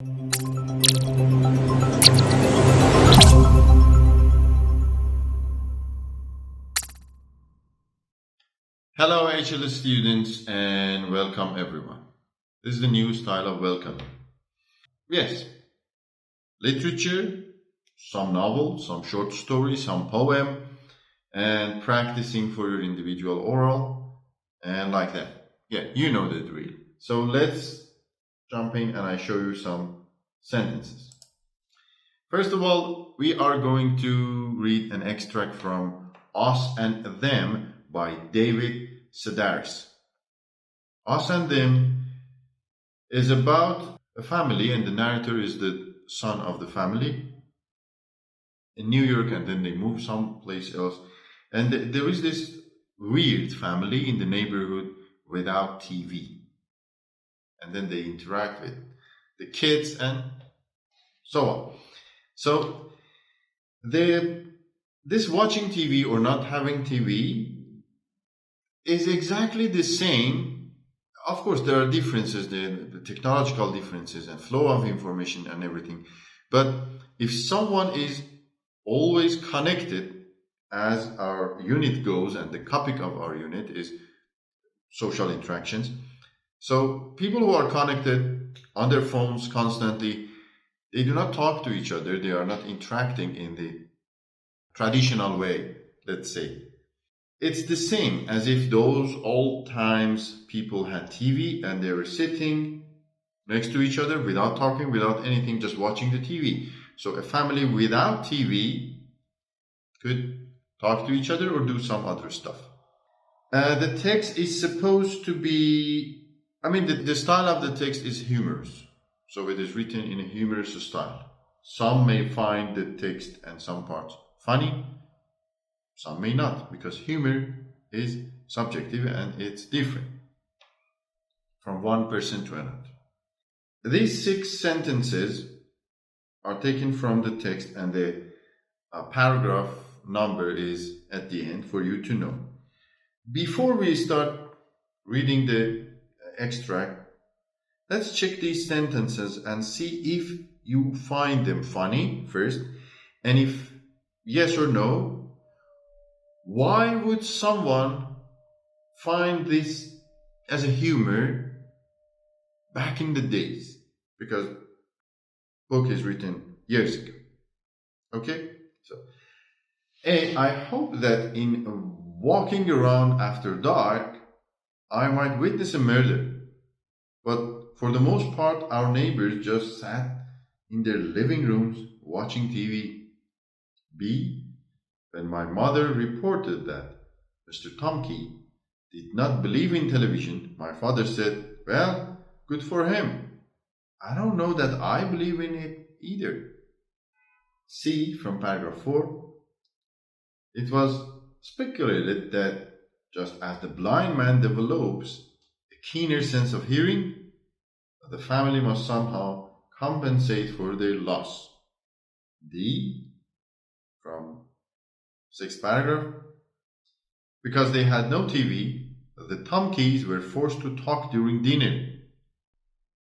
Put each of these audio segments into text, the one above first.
Hello HLS students and welcome everyone. This is the new style of welcome. Yes, literature, some novel, some short story, some poem, and practicing for your individual oral and like that. Yeah, you know the drill. So let's jump in and I show you some sentences. First of all, we are going to read an extract from Us and Them by David Sedaris. Us and Them is about a family, and the narrator is the son of the family in New York, and then they move someplace else. And there is this weird family in the neighborhood without TV. And then they interact with the kids and so on. So this watching TV or not having TV is exactly the same. Of course, there are differences, the technological differences and flow of information and everything. But if someone is always connected, as our unit goes, and the topic of our unit is social interactions. So people who are connected on their phones constantly, they do not talk to each other. They are not interacting in the traditional way, let's say. It's the same as if those old times people had TV and they were sitting next to each other without talking, without anything, just watching the TV. So a family without TV could talk to each other or do some other stuff. The text is supposed to be, the style of the text is humorous. So it is written in a humorous style. Some may find the text and some parts funny. Some may not, because humor is subjective and it's different from one person to another. These 6 sentences are taken from the text, and the paragraph number is at the end for you to know. Before we start reading the extract, let's check these sentences and see if you find them funny first, and if yes or no, why would someone find this as a humor back in the days? Because the book is written years ago. Okay? So, I hope that in walking around after dark, I might witness a murder. But for the most part, our neighbors just sat in their living rooms watching TV. B. When my mother reported that Mr. Tomkey did not believe in television, my father said, well, good for him. I don't know that I believe in it either. C. From paragraph 4. It was speculated that just as the blind man develops a keener sense of hearing, the family must somehow compensate for their loss. D. From 6th paragraph. Because they had no TV, the Tomkeys were forced to talk during dinner.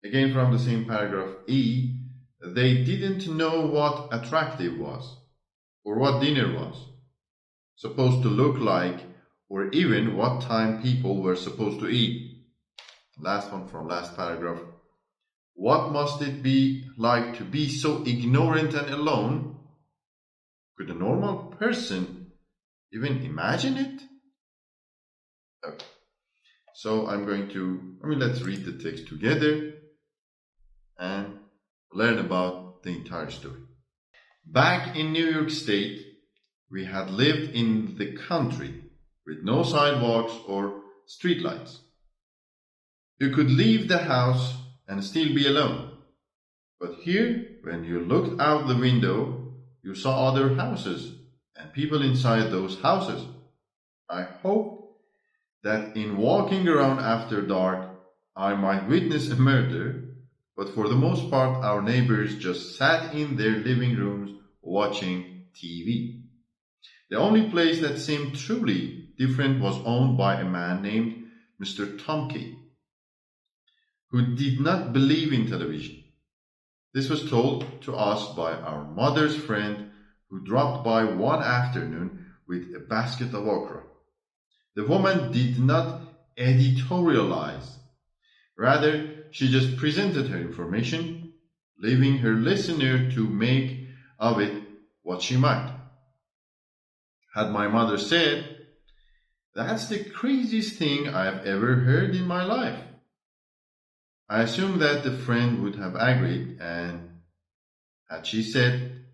Again from the same paragraph. E. They didn't know what attractive was, or what dinner was supposed to look like, or even what time people were supposed to eat. Last one from last paragraph. What must it be like to be so ignorant and alone? Could a normal person even imagine it? Okay. So I'm going to, let's read the text together and learn about the entire story. Back in New York State, we had lived in the country with no sidewalks or streetlights. You could leave the house and still be alone. But here, when you looked out the window, you saw other houses and people inside those houses. I hope that in walking around after dark, I might witness a murder, but for the most part, our neighbors just sat in their living rooms watching TV. The only place that seemed truly different was owned by a man named Mr. Tomkey, who did not believe in television. This was told to us by our mother's friend who dropped by one afternoon with a basket of okra. The woman did not editorialize. Rather, she just presented her information, leaving her listener to make of it what she might. Had my mother said, "That's the craziest thing I've ever heard in my life," I assume that the friend would have agreed, and had she said,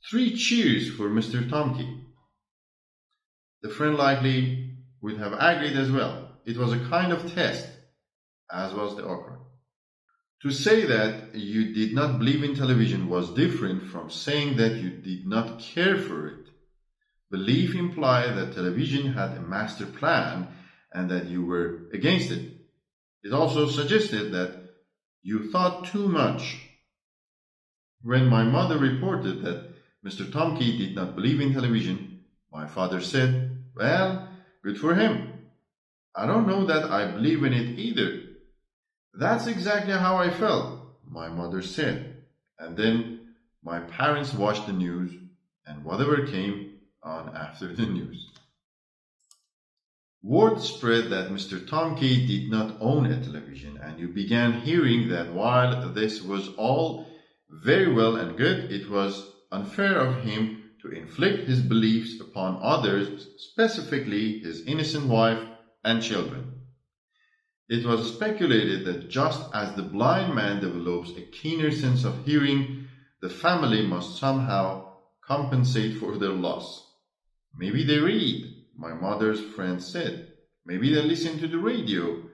"Three cheers for Mr. Tomkey," the friend likely would have agreed as well. It was a kind of test, as was the okra. To say that you did not believe in television was different from saying that you did not care for it. Belief implied that television had a master plan and that you were against it. It also suggested that you thought too much. When my mother reported that Mr. Tomkey did not believe in television, my father said, "Well, good for him. I don't know that I believe in it either." "That's exactly how I felt," my mother said. And then my parents watched the news and whatever came on after the news. Word spread that Mr. Tomkey did not own a television, and you began hearing that while this was all very well and good, it was unfair of him to inflict his beliefs upon others, specifically his innocent wife and children. It was speculated that just as the blind man develops a keener sense of hearing, the family must somehow compensate for their loss. "Maybe they read," my mother's friend said. "Maybe they listen to the radio,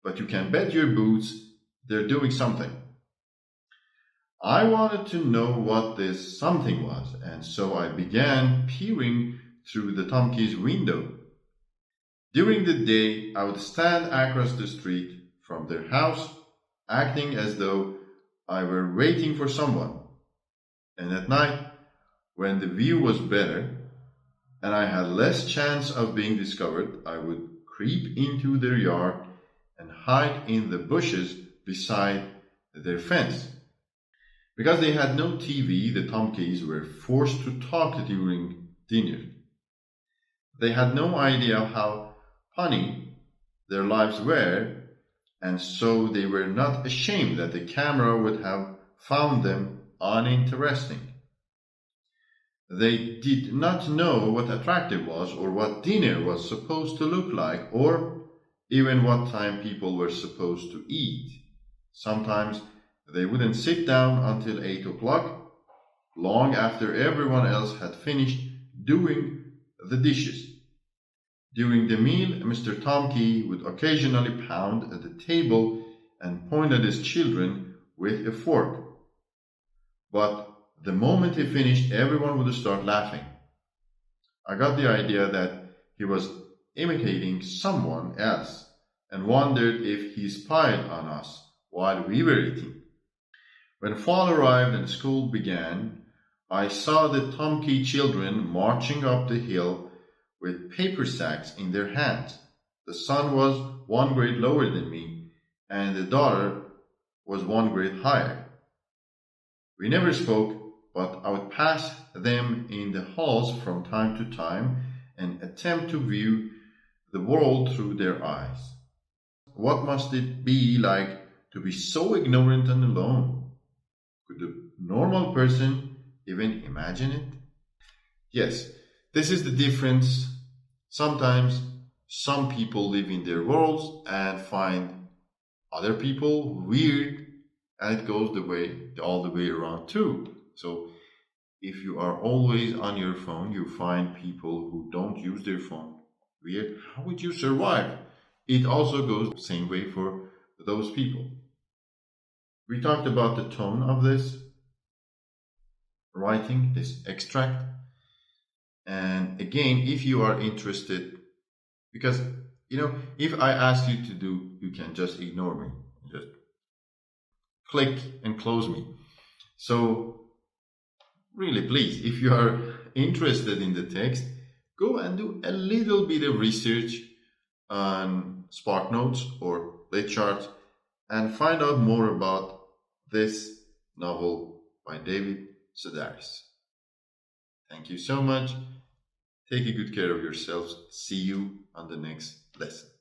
but you can bet your boots they're doing something." I wanted to know what this something was, and so I began peering through the Tomkey's window. During the day, I would stand across the street from their house, acting as though I were waiting for someone. And at night, when the view was better, and I had less chance of being discovered, I would creep into their yard and hide in the bushes beside their fence. Because they had no TV, the Tomkeys were forced to talk during dinner. They had no idea how funny their lives were, and so they were not ashamed that the camera would have found them uninteresting. They did not know what attractive was, or what dinner was supposed to look like, or even what time people were supposed to eat. Sometimes they wouldn't sit down until 8 o'clock, long after everyone else had finished doing the dishes. During the meal, Mr. Tomkey would occasionally pound at the table and point at his children with a fork. But the moment he finished, everyone would start laughing. I got the idea that he was imitating someone else and wondered if he spied on us while we were eating. When fall arrived and school began, I saw the Tomkey children marching up the hill with paper sacks in their hands. The son was 1 grade lower than me, and the daughter was 1 grade higher. We never spoke, but I would pass them in the halls from time to time and attempt to view the world through their eyes. What must it be like to be so ignorant and alone? Could a normal person even imagine it? Yes, this is the difference. Sometimes some people live in their worlds and find other people weird, and it goes all the way around too. So if you are always on your phone, you find people who don't use their phone weird. How would you survive? It also goes the same way for those people. We talked about the tone of this writing, this extract. And again, if you are interested, because, if I ask you to do, you can just ignore me. Just click and close me. So really, please, if you are interested in the text, go and do a little bit of research on SparkNotes or LitCharts and find out more about this novel by David Sedaris. Thank you so much. Take a good care of yourselves. See you on the next lesson.